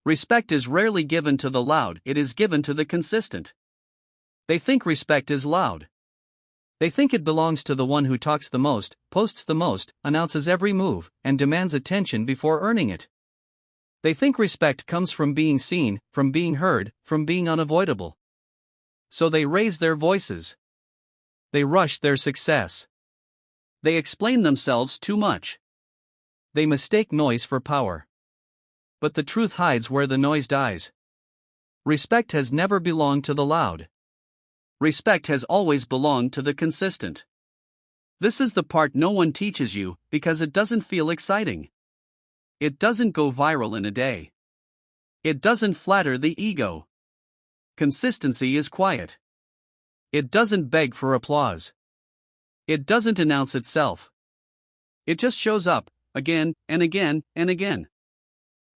Respect is rarely given to the loud, it is given to the consistent. They think respect is loud. They think it belongs to the one who talks the most, posts the most, announces every move, and demands attention before earning it. They think respect comes from being seen, from being heard, from being unavoidable. So they raise their voices. They rush their success. They explain themselves too much. They mistake noise for power. But the truth hides where the noise dies. Respect has never belonged to the loud. Respect has always belonged to the consistent. This is the part no one teaches you, because it doesn't feel exciting. It doesn't go viral in a day. It doesn't flatter the ego. Consistency is quiet. It doesn't beg for applause. It doesn't announce itself. It just shows up, again, and again, and again.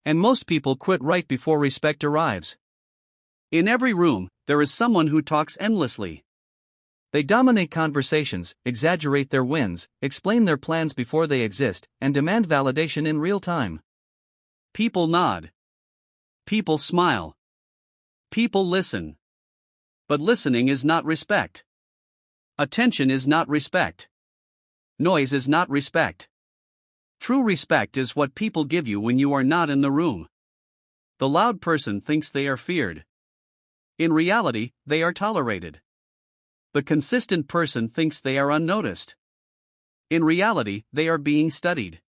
And most people quit right before respect arrives. In every room, there is someone who talks endlessly. They dominate conversations, exaggerate their wins, explain their plans before they exist, and demand validation in real time. People nod. People smile. People listen. But listening is not respect. Attention is not respect. Noise is not respect. True respect is what people give you when you are not in the room. The loud person thinks they are feared. In reality, they are tolerated. The consistent person thinks they are unnoticed. In reality, they are being studied.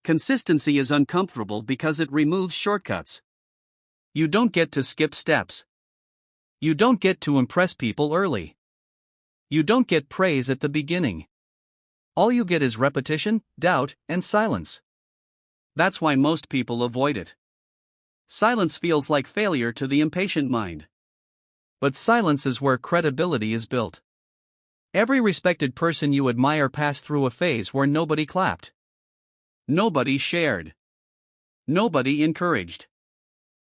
Consistency is uncomfortable because it removes shortcuts. You don't get to skip steps. You don't get to impress people early. You don't get praise at the beginning. All you get is repetition, doubt, and silence. That's why most people avoid it. Silence feels like failure to the impatient mind. But silence is where credibility is built. Every respected person you admire passed through a phase where nobody clapped. Nobody shared. Nobody encouraged.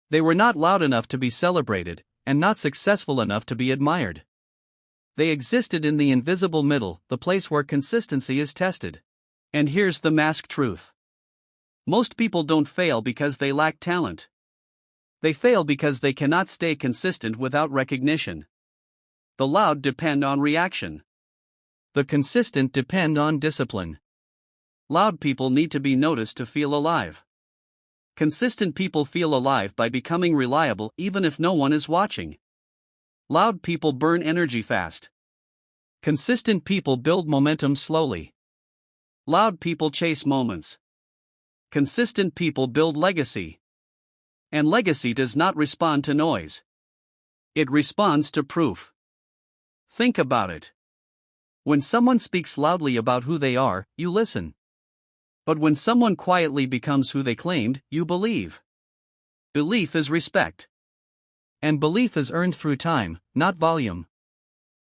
They were not loud enough to be celebrated, and not successful enough to be admired. They existed in the invisible middle, the place where consistency is tested. And here's the masked truth. Most people don't fail because they lack talent. They fail because they cannot stay consistent without recognition. The loud depend on reaction. The consistent depend on discipline. Loud people need to be noticed to feel alive. Consistent people feel alive by becoming reliable even if no one is watching. Loud people burn energy fast. Consistent people build momentum slowly. Loud people chase moments. Consistent people build legacy. And legacy does not respond to noise. It responds to proof. Think about it. When someone speaks loudly about who they are, you listen. But when someone quietly becomes who they claimed, you believe. Belief is respect. And belief is earned through time, not volume.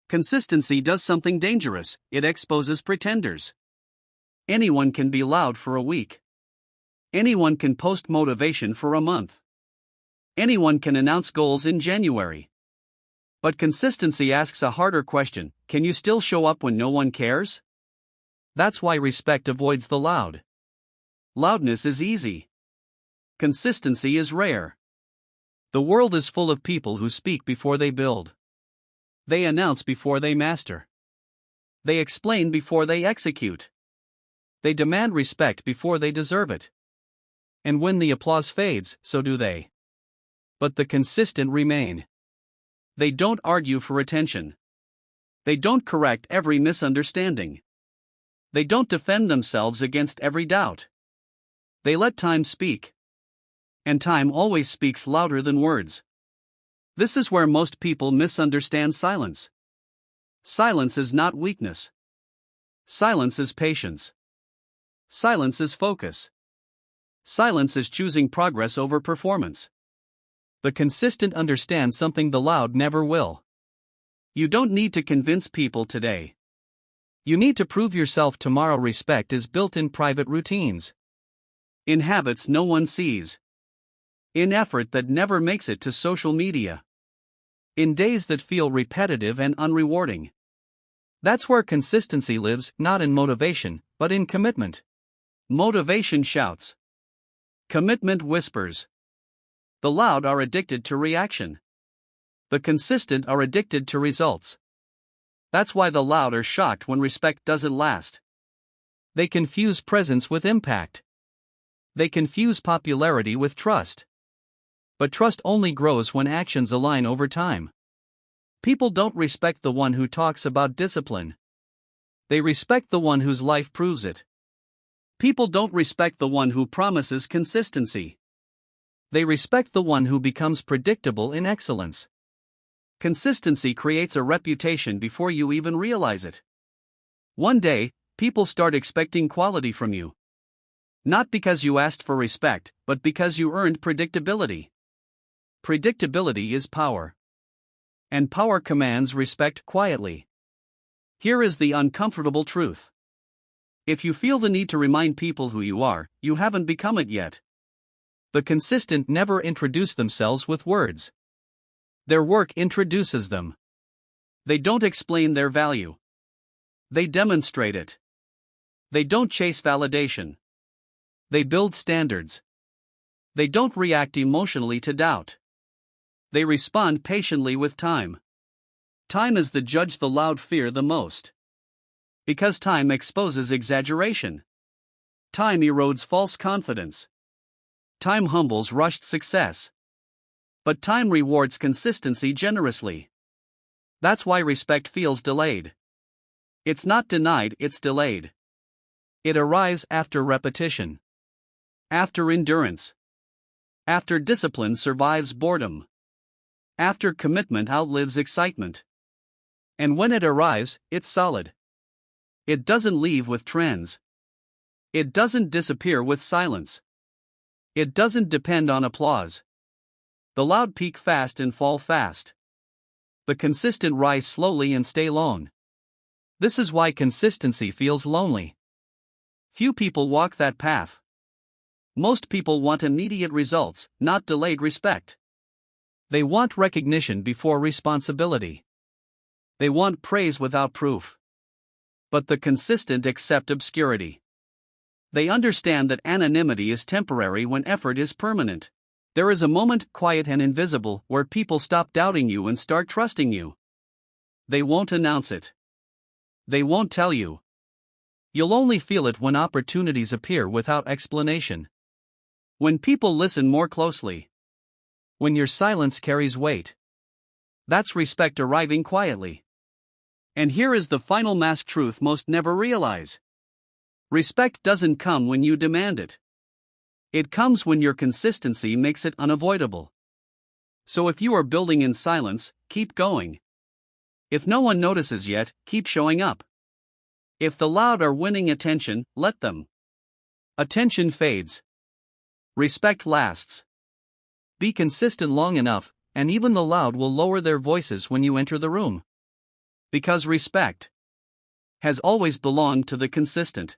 Consistency does something dangerous, it exposes pretenders. Anyone can be loud for a week. Anyone can post motivation for a month. Anyone can announce goals in January. But consistency asks a harder question: can you still show up when no one cares? That's why respect avoids the loud. Loudness is easy. Consistency is rare. The world is full of people who speak before they build. They announce before they master. They explain before they execute. They demand respect before they deserve it. And when the applause fades, so do they. But the consistent remain. They don't argue for attention. They don't correct every misunderstanding. They don't defend themselves against every doubt. They let time speak. And time always speaks louder than words. This is where most people misunderstand silence. Silence is not weakness. Silence is patience. Silence is focus. Silence is choosing progress over performance. The consistent understand something the loud never will. You don't need to convince people today. You need to prove yourself tomorrow. Respect is built in private routines. In habits no one sees. In effort that never makes it to social media. In days that feel repetitive and unrewarding. That's where consistency lives, not in motivation, but in commitment. Motivation shouts. Commitment whispers. The loud are addicted to reaction. The consistent are addicted to results. That's why the loud are shocked when respect doesn't last. They confuse presence with impact. They confuse popularity with trust. But trust only grows when actions align over time. People don't respect the one who talks about discipline. They respect the one whose life proves it. People don't respect the one who promises consistency. They respect the one who becomes predictable in excellence. Consistency creates a reputation before you even realize it. One day, people start expecting quality from you. Not because you asked for respect, but because you earned predictability. Predictability is power. And power commands respect quietly. Here is the uncomfortable truth. If you feel the need to remind people who you are, you haven't become it yet. The consistent never introduce themselves with words. Their work introduces them. They don't explain their value. They demonstrate it. They don't chase validation. They build standards. They don't react emotionally to doubt. They respond patiently with time. Time is the judge the loud fear the most. Because time exposes exaggeration. Time erodes false confidence. Time humbles rushed success. But time rewards consistency generously. That's why respect feels delayed. It's not denied, it's delayed. It arrives after repetition. After endurance. After discipline survives boredom. After commitment outlives excitement. And when it arrives, it's solid. It doesn't leave with trends. It doesn't disappear with silence. It doesn't depend on applause. The loud peak fast and fall fast. The consistent rise slowly and stay long. This is why consistency feels lonely. Few people walk that path. Most people want immediate results, not delayed respect. They want recognition before responsibility. They want praise without proof. But the consistent accept obscurity. They understand that anonymity is temporary when effort is permanent. There is a moment, quiet and invisible, where people stop doubting you and start trusting you. They won't announce it. They won't tell you. You'll only feel it when opportunities appear without explanation. When people listen more closely. When your silence carries weight. That's respect arriving quietly. And here is the final mask truth most never realize. Respect doesn't come when you demand it. It comes when your consistency makes it unavoidable. So if you are building in silence, keep going. If no one notices yet, keep showing up. If the loud are winning attention, let them. Attention fades. Respect lasts. Be consistent long enough, and even the loud will lower their voices when you enter the room. Because respect has always belonged to the consistent.